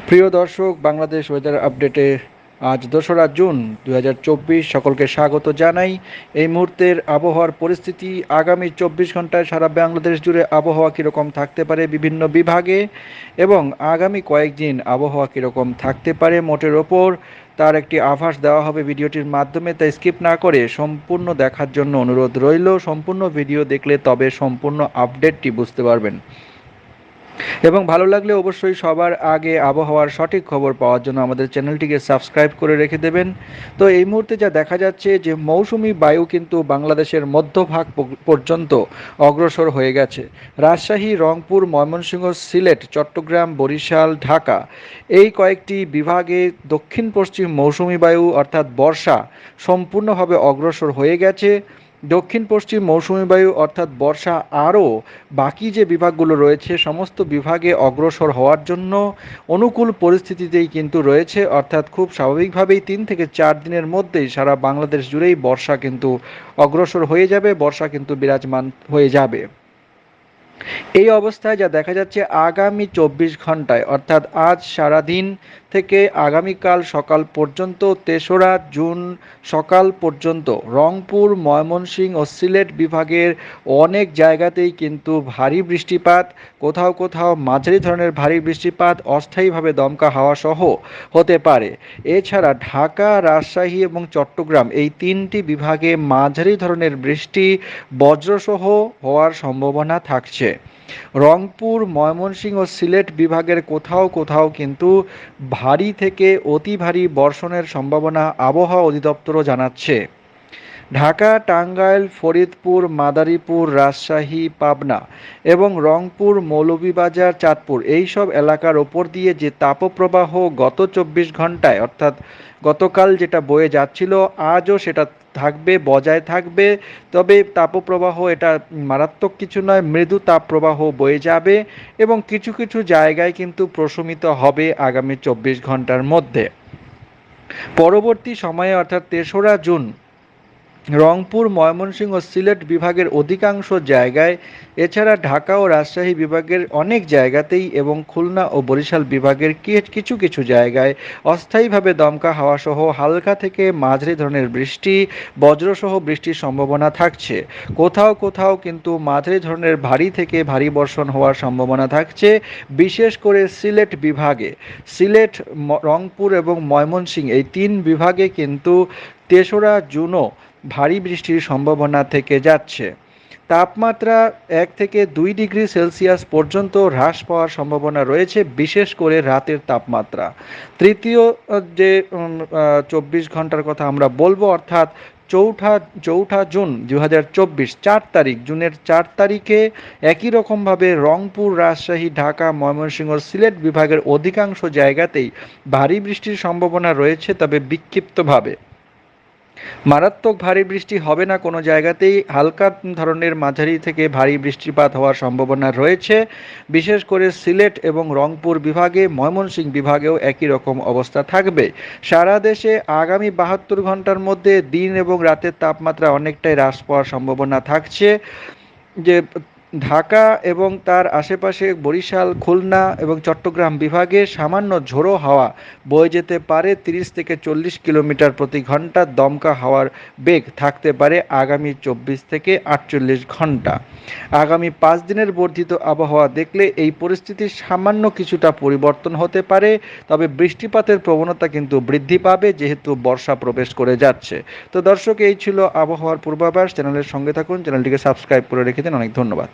প্রিয় দর্শক, বাংলাদেশ ওয়েদার আপডেটে আজ 2রা জুন 2024 সকলকে স্বাগত জানাই। এই মুহূর্তের আবহাওয়ার পরিস্থিতি আগামী 24 ঘন্টায় সারা বাংলাদেশ জুড়ে আবহাওয়া কীরকম থাকতে পারে বিভিন্ন বিভাগে, এবং আগামী কয়েকদিন আবহাওয়া কীরকম থাকতে পারে মোটের ওপর তার একটি আভাস দেওয়া হবে ভিডিওটির মাধ্যমে। তাই স্কিপ না করে সম্পূর্ণ দেখার জন্য অনুরোধ রইল। সম্পূর্ণ ভিডিও দেখলে তবে সম্পূর্ণ আপডেটটি বুঝতে পারবেন, এবং ভালো লাগলে অবশ্যই সবার আগে আবহাওয়ার সঠিক খবর পাওয়ার জন্য আমাদের চ্যানেলটিকে সাবস্ক্রাইব করে রেখে দেবেন। তো এই মুহূর্তে যা দেখা যাচ্ছে যে মৌসুমি বায়ু কিন্তু বাংলাদেশের মধ্যভাগ পর্যন্ত অগ্রসর হয়ে গেছে। রাজশাহী, রংপুর, ময়মনসিংহ, সিলেট, চট্টগ্রাম, বরিশাল, ঢাকা এই কয়েকটি বিভাগে দক্ষিণ পশ্চিম মৌসুমি বায়ু অর্থাৎ বর্ষা সম্পূর্ণভাবে অগ্রসর হয়ে গেছে। দক্ষিণ পশ্চিম মৌসুমি বায়ু অর্থাৎ বর্ষা আরও বাকি যে বিভাগগুলো রয়েছে সমস্ত বিভাগে অগ্রসর হওয়ার জন্য অনুকূল পরিস্থিতিতেই কিন্তু রয়েছে, অর্থাৎ খুব স্বাভাবিকভাবেই 3 থেকে 4 দিনের মধ্যেই সারা বাংলাদেশ জুড়েই বর্ষা কিন্তু অগ্রসর হয়ে যাবে, বর্ষা কিন্তু বিরাজমান হয়ে যাবে। এই অবস্থায় যা দেখা যাচ্ছে আগামী 24 ঘন্টায় অর্থাৎ আজ সারাদিন থেকে আগামীকাল সকাল পর্যন্ত 3রা জুন সকাল পর্যন্ত রংপুর, ময়মনসিংহ ও সিলেট বিভাগের অনেক জায়গাতেই কিন্তু ভারী বৃষ্টিপাত, কোথাও কোথাও মাঝারি ধরনের ভারী বৃষ্টিপাত, অস্থায়ীভাবে দমকা হাওয়া সহ হতে পারে। এছাড়া ঢাকা, রাজশাহী এবং চট্টগ্রাম এই 3টি বিভাগে মাঝারি ধরনের বৃষ্টি বজ্রসহ হওয়ার সম্ভাবনা থাকছে। রংপুর, ময়মনসিংহ ও সিলেট বিভাগের কোথাও কোথাও কিন্তু ভারী থেকে অতি ভারী বর্ষণের সম্ভাবনা আবহাওয়া অধিদপ্তরও জানাচ্ছে। ঢাকা, টাঙ্গাইল, ফরিদপুর, মাদারীপুর, রাজশাহী, পাবনা এবং রংপুর, মৌলভীবাজার, চাঁদপুর এইসব এলাকার ওপর দিয়ে যে তাপপ্রবাহ গত 24 ঘন্টায় অর্থাৎ গতকাল যেটা বয়ে যাচ্ছিল আজও সেটা থাকবে, বজায় থাকবে। তবে তাপপ্রবাহ এটা মারাত্মক কিছু নয়, মৃদু তাপপ্রবাহ বয়ে যাবে এবং কিছু কিছু জায়গায় কিন্তু প্রশমিত হবে আগামী 24 ঘন্টার মধ্যে। পরবর্তী সময়ে অর্থাৎ 3রা জুন রংপুর, ময়মনসিংহ ও সিলেট বিভাগের অধিকাংশ জায়গায়, এছাড়া ঢাকা ও রাজশাহী বিভাগের অনেক জায়গাতেই এবং খুলনা ও বরিশাল বিভাগের কিছু কিছু জায়গায় অস্থায়ীভাবে দমকা হাওয়া সহ হালকা থেকে মাঝারি ধরনের বৃষ্টি, বজ্রসহ বৃষ্টির সম্ভাবনা থাকছে। কোথাও কোথাও কিন্তু মাঝারি ধরনের ভারী থেকে ভারী বর্ষণ হওয়ার সম্ভাবনা থাকছে, বিশেষ করে সিলেট বিভাগে। সিলেট, রংপুর এবং ময়মনসিংহ এই 3 বিভাগে কিন্তু 3রা জুনও ভারী বৃষ্টির সম্ভাবনা থেকে যাচ্ছে। তাপমাত্রা 1 থেকে 2 ডিগ্রি সেলসিয়াস পর্যন্ত হ্রাস পাওয়ার সম্ভাবনা রয়েছে, বিশেষ করে রাতের তাপমাত্রা। তৃতীয় যে 24 ঘন্টার কথা আমরা বলবো অর্থাৎ চৌঠা জুন 2024 4 তারিখ, জুনের 4 তারিখে একই রকমভাবে রংপুর, রাজশাহী, ঢাকা, ময়মনসিংহ, সিলেট বিভাগের অধিকাংশ জায়গাতেই ভারী বৃষ্টির সম্ভাবনা রয়েছে, তবে বিক্ষিপ্তভাবে। মারাত্মক ভারী বৃষ্টি হবে না কোনো জায়গাতেই, হালকা ধরনের মাঝারি থেকে ভারী বৃষ্টিপাত হওয়ার সম্ভাবনা রয়েছে, বিশেষ করে সিলেট এবং রংপুর বিভাগে। ময়মনসিংহ বিভাগেও একই রকম অবস্থা থাকবে। সারা দেশে আগামী 72 ঘন্টার মধ্যে দিন এবং রাতের তাপমাত্রা অনেকটাই হ্রাস পাওয়ার সম্ভাবনা থাকছে। যে ঢাকা এবং তার আশেপাশে বরিশাল, খুলনা এবং চট্টগ্রাম বিভাগে সামান্য ঝোড়ো হাওয়া বয়ে যেতে পারে, 30 থেকে 40 কিলোমিটার প্রতি ঘন্টা দমকা হাওয়ার বেগ থাকতে পারে আগামী 24 থেকে 48 ঘন্টা। আগামী 5 দিনের বর্ধিত আবহাওয়া দেখলে এই পরিস্থিতির সামান্য কিছুটা পরিবর্তন হতে পারে, তবে বৃষ্টিপাতের প্রবণতা কিন্তু বৃদ্ধি পাবে যেহেতু বর্ষা প্রবেশ করে যাচ্ছে। তো দর্শক, এই ছিল আবহাওয়ার পূর্বাভাস। চ্যানেলের সঙ্গে থাকুন, চ্যানেলটিকে সাবস্ক্রাইব করে রেখে দিন। অনেক ধন্যবাদ।